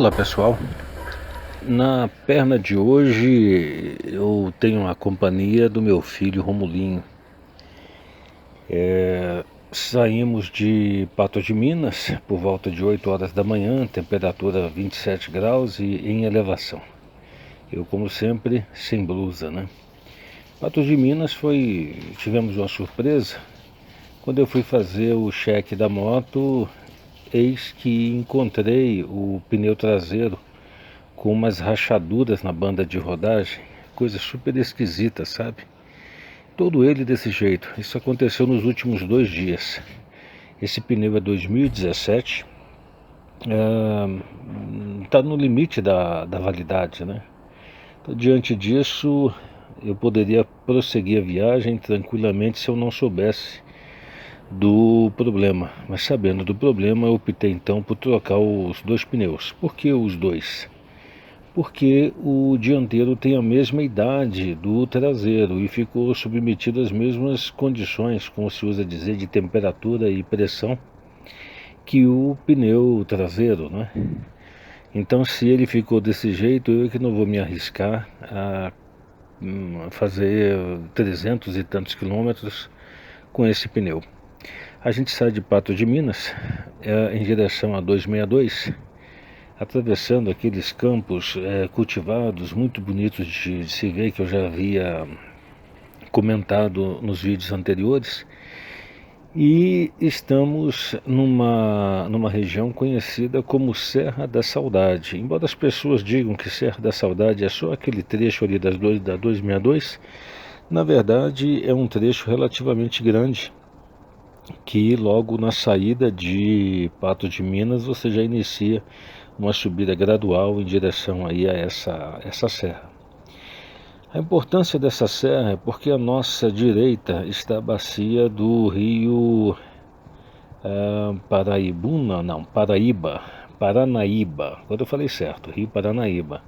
Olá pessoal, na perna de hoje eu tenho a companhia do meu filho Romulinho. Saímos de Patos de Minas por volta de 8 horas da manhã, temperatura 27 graus e em elevação. Eu, como sempre, sem blusa, né? Patos de Minas tivemos uma surpresa. Quando eu fui fazer o cheque da moto, eis que encontrei o pneu traseiro com umas rachaduras na banda de rodagem, coisa super esquisita, sabe? Todo ele desse jeito. Isso aconteceu nos últimos 2 dias. Esse pneu é 2017, está no limite da validade, né? Então, diante disso, eu poderia prosseguir a viagem tranquilamente se eu não soubesse do problema. Mas sabendo do problema, eu optei então por trocar os dois pneus. Por que os dois? Porque o dianteiro tem a mesma idade do traseiro e ficou submetido às mesmas condições, como se usa dizer, de temperatura e pressão que o pneu traseiro, né? Então, se ele ficou desse jeito, eu que não vou me arriscar a fazer 300 e tantos quilômetros com esse pneu. A gente sai de Patos de Minas em direção a 262, atravessando aqueles campos cultivados, muito bonitos de se ver, que eu já havia comentado nos vídeos anteriores. E estamos numa região conhecida como Serra da Saudade. Embora as pessoas digam que Serra da Saudade é só aquele trecho ali da 262, na verdade é um trecho relativamente grande, que logo na saída de Patos de Minas você já inicia uma subida gradual em direção aí a essa serra. A importância dessa serra é porque à nossa direita está a bacia do rio Paranaíba, agora eu falei certo, rio Paranaíba.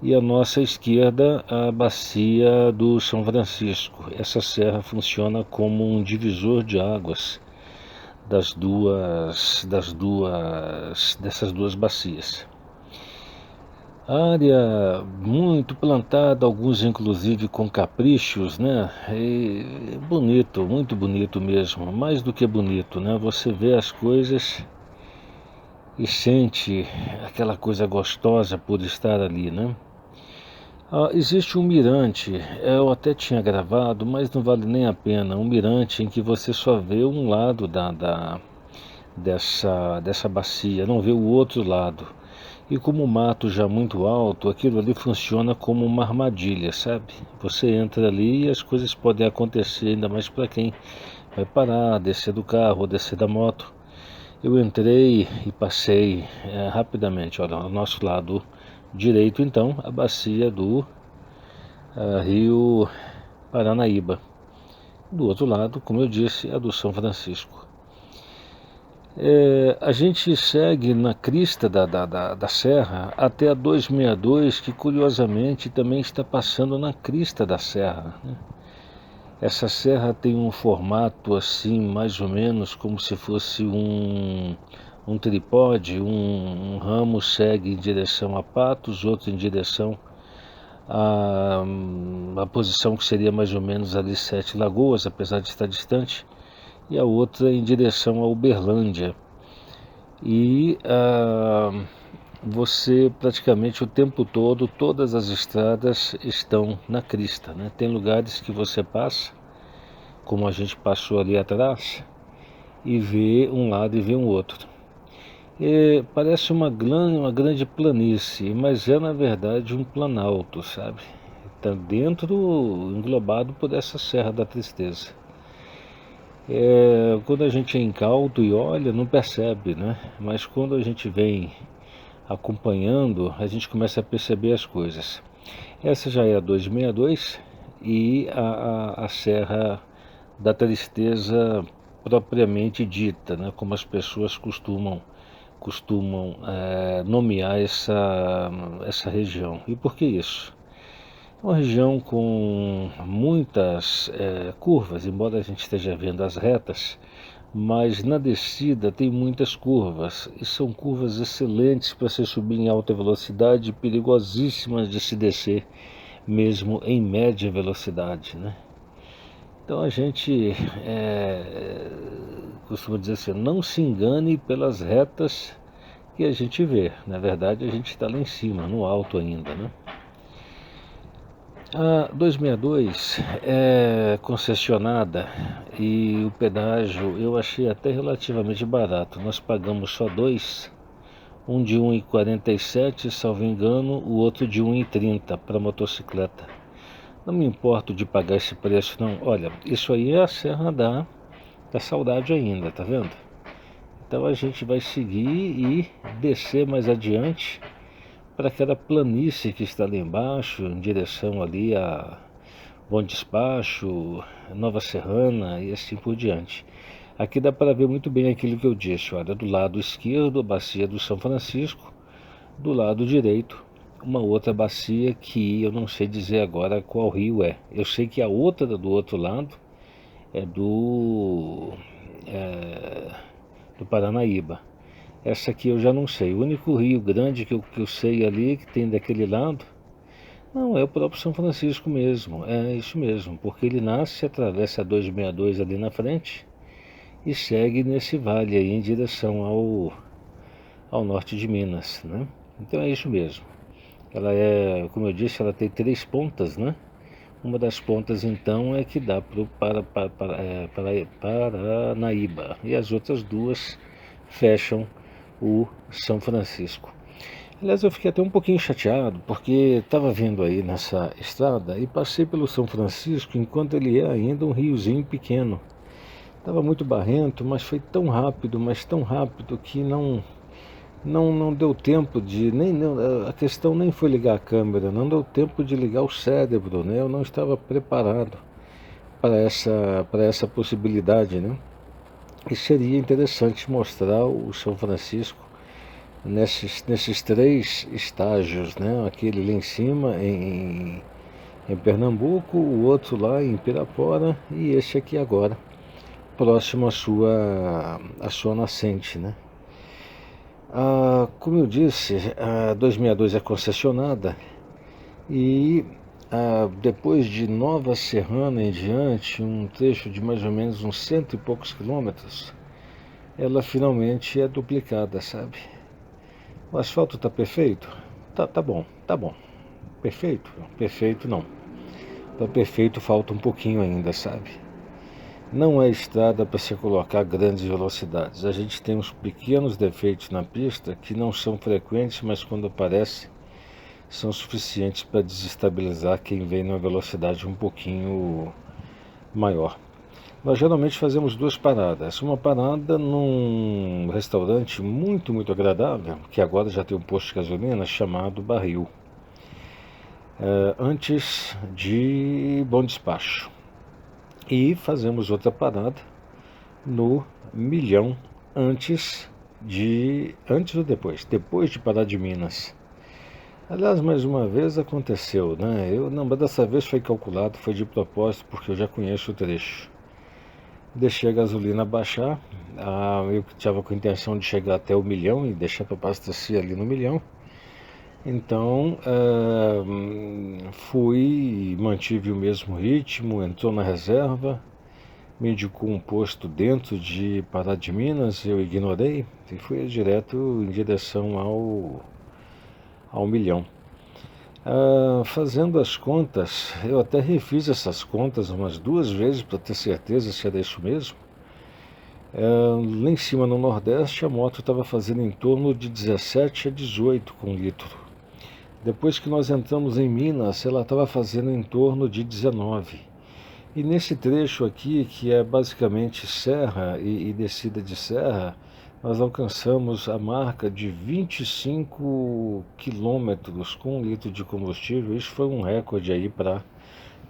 E à nossa esquerda a bacia do São Francisco. Essa serra funciona como um divisor de águas dessas duas bacias. Área muito plantada, alguns inclusive com caprichos, né? E bonito, muito bonito mesmo, mais do que bonito, né? Você vê as coisas e sente aquela coisa gostosa por estar ali, né? Existe um mirante, eu até tinha gravado, mas não vale nem a pena. Um mirante em que você só vê um lado dessa bacia, não vê o outro lado. E como o mato já muito alto, aquilo ali funciona como uma armadilha, sabe? Você entra ali e as coisas podem acontecer, ainda mais para quem vai parar, descer do carro ou descer da moto. Eu entrei e passei rapidamente. Olha, ao nosso lado direito, então, a bacia do rio Paranaíba. Do outro lado, como eu disse, a do São Francisco. A gente segue na crista da serra até a 262, que curiosamente também está passando na crista da serra, né? Essa serra tem um formato assim, mais ou menos como se fosse um tripode. Um ramo segue em direção a Patos, outro em direção a posição que seria mais ou menos ali Sete Lagoas, apesar de estar distante, e a outra em direção a Uberlândia. E você praticamente o tempo todo, todas as estradas estão na crista, né? Tem lugares que você passa, como a gente passou ali atrás, e vê um lado e vê um outro. Parece uma grande planície, mas é na verdade um planalto, sabe? Está dentro, englobado por essa Serra da Tristeza. Quando a gente é incauto e olha, não percebe, né? Mas quando a gente vem acompanhando, a gente começa a perceber as coisas. Essa já é a 262 e a Serra da Tristeza propriamente dita, né? Como as pessoas costumam nomear essa região. E por que isso? É uma região com muitas curvas, embora a gente esteja vendo as retas, mas na descida tem muitas curvas, e são curvas excelentes para se subir em alta velocidade, perigosíssimas de se descer, mesmo em média velocidade, né? Então a gente costuma dizer assim, não se engane pelas retas que a gente vê. Na verdade a gente está lá em cima, no alto ainda, né? A 262 é concessionada e o pedágio eu achei até relativamente barato. Nós pagamos só dois, um de 1,47, salvo engano, o outro de 1,30 para motocicleta. Não me importo de pagar esse preço não. Olha, isso aí é a Serra da Saudade ainda, tá vendo? Então a gente vai seguir e descer mais adiante para aquela planície que está ali embaixo, em direção ali a Bom Despacho, Nova Serrana e assim por diante. Aqui dá para ver muito bem aquilo que eu disse, olha, do lado esquerdo a bacia do São Francisco, do lado direito uma outra bacia que eu não sei dizer agora qual rio é. Eu sei que a outra do outro lado é do Paranaíba. Essa aqui eu já não sei. O único rio grande que eu sei ali, que tem daquele lado, não, é o próprio São Francisco mesmo. É isso mesmo, porque ele nasce, atravessa a 262 ali na frente e segue nesse vale aí em direção ao norte de Minas, né? Então é isso mesmo. Ela é, como eu disse, ela tem três pontas, né? Uma das pontas então é que dá para Paranaíba e as outras duas fecham o São Francisco. Aliás, eu fiquei até um pouquinho chateado porque estava vindo aí nessa estrada e passei pelo São Francisco enquanto ele é ainda um riozinho pequeno. Estava muito barrento, mas foi tão rápido, mas tão rápido que não deu tempo de, a questão nem foi ligar a câmera, não deu tempo de ligar o cérebro, né? Eu não estava preparado para essa possibilidade, né? E seria interessante mostrar o São Francisco nesses três estágios, né? Aquele lá em cima em Pernambuco, o outro lá em Pirapora e esse aqui agora, próximo à sua nascente, né? Como eu disse, a 262 é concessionada e depois de Nova Serrana em diante, um trecho de mais ou menos uns cento e poucos quilômetros, ela finalmente é duplicada, sabe? O asfalto está perfeito? Tá bom, tá bom. Perfeito? Perfeito não. Para perfeito falta um pouquinho ainda, sabe? Não é estrada para se colocar grandes velocidades. A gente tem uns pequenos defeitos na pista que não são frequentes, mas quando aparecem são suficientes para desestabilizar quem vem numa velocidade um pouquinho maior. Nós geralmente fazemos duas paradas. Uma parada num restaurante muito agradável, que agora já tem um posto de gasolina, chamado Barril, antes de Bom Despacho. E fazemos outra parada no Milhão antes ou depois de Pará de Minas. Aliás, mais uma vez aconteceu, né? Mas dessa vez foi calculado, foi de propósito, porque eu já conheço o trecho. Deixei a gasolina baixar, eu estava com a intenção de chegar até o Milhão e deixar para abastecer ali no Milhão. Então, mantive o mesmo ritmo, entrou na reserva, me indicou um posto dentro de Pará de Minas, eu ignorei e fui direto em direção ao Milhão. Fazendo as contas, eu até refiz essas contas umas duas vezes para ter certeza se era isso mesmo. Lá em cima no Nordeste a moto estava fazendo em torno de 17 a 18 com litro. Depois que nós entramos em Minas, ela estava fazendo em torno de 19. E nesse trecho aqui, que é basicamente serra e descida de serra, nós alcançamos a marca de 25 quilômetros com 1 litro de combustível. Isso foi um recorde aí para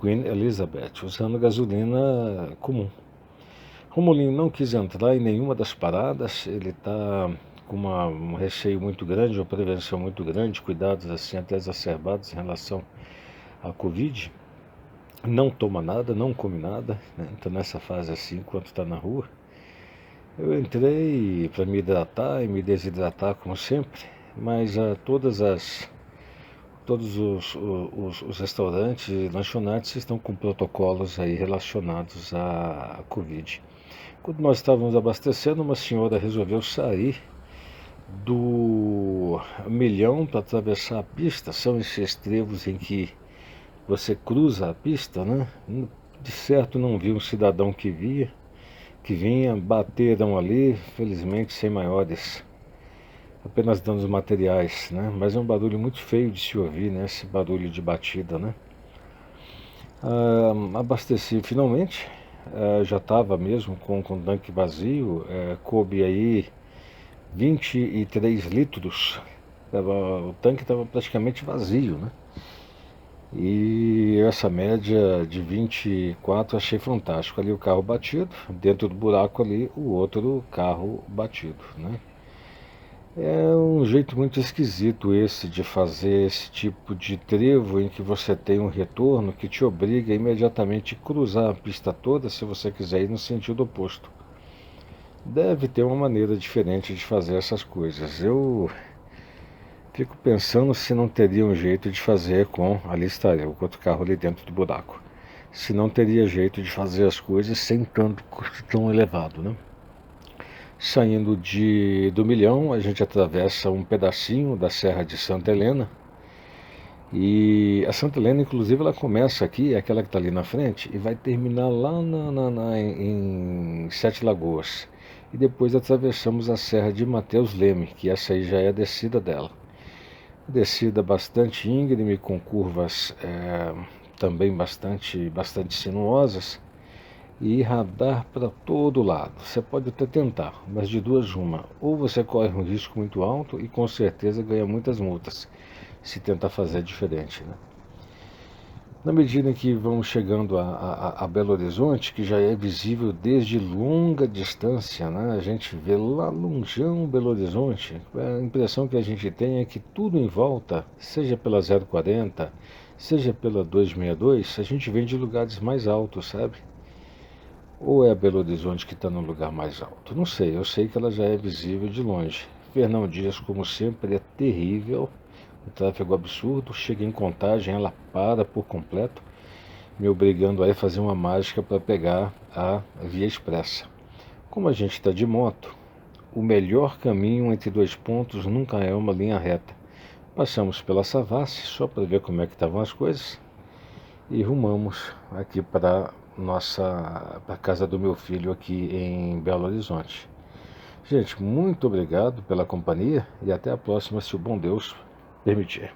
Queen Elizabeth, usando gasolina comum. Romulinho não quis entrar em nenhuma das paradas, ele está com um receio muito grande, uma prevenção muito grande, cuidados assim até exacerbados em relação à Covid. Não toma nada, não come nada, né? Então nessa fase assim, enquanto está na rua. Eu entrei para me hidratar e me desidratar como sempre, mas todos os restaurantes e lanchonetes estão com protocolos aí relacionados à Covid. Quando nós estávamos abastecendo, uma senhora resolveu sair do milhão para atravessar a pista. São esses trevos em que você cruza a pista, né? De certo não vi um cidadão que vinha, bateram ali, felizmente sem maiores, apenas danos materiais, né? Mas é um barulho muito feio de se ouvir, né? Esse barulho de batida, né? Abasteci finalmente, já estava mesmo com o tanque vazio, coube aí 23 litros, o tanque estava praticamente vazio, né? E essa média de 24 achei fantástico. Ali o carro batido, dentro do buraco ali o outro carro batido, né? É um jeito muito esquisito esse de fazer esse tipo de trevo em que você tem um retorno que te obriga a imediatamente cruzar a pista toda se você quiser ir no sentido oposto. Deve ter uma maneira diferente de fazer essas coisas. Eu fico pensando se não teria um jeito de fazer com... Ali estaria o outro carro ali dentro do buraco. Se não teria jeito de fazer as coisas sem tanto custo tão elevado, né? Saindo do Milhão, a gente atravessa um pedacinho da Serra de Santa Helena. E a Santa Helena, inclusive, ela começa aqui, é aquela que está ali na frente, e vai terminar lá em Sete Lagoas. E depois atravessamos a Serra de Mateus Leme, que essa aí já é a descida dela. Descida bastante íngreme, com curvas também bastante sinuosas. E radar para todo lado. Você pode até tentar, mas de duas uma. Ou você corre um risco muito alto e com certeza ganha muitas multas, se tentar fazer diferente, né? Na medida em que vamos chegando a Belo Horizonte, que já é visível desde longa distância, né? A gente vê lá longeão Belo Horizonte. A impressão que a gente tem é que tudo em volta, seja pela 040, seja pela 262, a gente vem de lugares mais altos, sabe? Ou é Belo Horizonte que está no lugar mais alto? Não sei, eu sei que ela já é visível de longe. Fernão Dias, como sempre, é terrível. O tráfego absurdo. Chega em Contagem, ela para por completo, me obrigando a fazer uma mágica para pegar a via expressa. Como a gente está de moto, o melhor caminho entre dois pontos nunca é uma linha reta. Passamos pela Savassi só para ver como é que estavam as coisas e rumamos aqui para a casa do meu filho aqui em Belo Horizonte. Gente, muito obrigado pela companhia e até a próxima, se o bom Deus permitir.